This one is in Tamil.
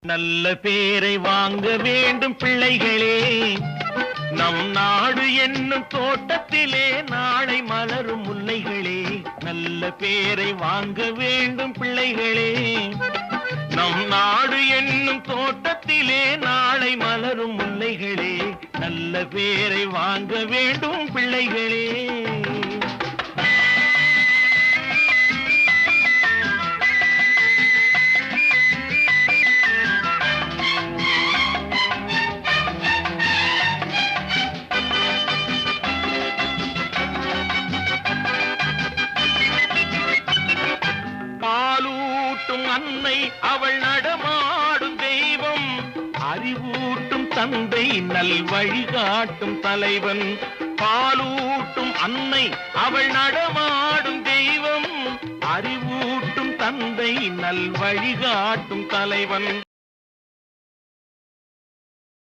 நல்ல பேரை வாங்க வேண்டும் பிள்ளைகளே, நம் நாடு என்னும் தோட்டத்திலே நாளை மலரும் முல்லைகளே. நல்ல பேரை வாங்க வேண்டும் பிள்ளைகளே, நம் நாடு என்னும் தோட்டத்திலே நாளை மலரும் முல்லைகளே. நல்ல பேரை வாங்க வேண்டும் பிள்ளைகளே. பாலூட்டும் அன்னை அவள் நடமாடும் தெய்வம், அறிவூட்டும் தந்தை நல் வழிகாட்டும் தலைவன். பாலூட்டும் அன்னை அவள் நடமாடும் தெய்வம், அறிவூட்டும் தந்தை நல் வழிகாட்டும் தலைவன்.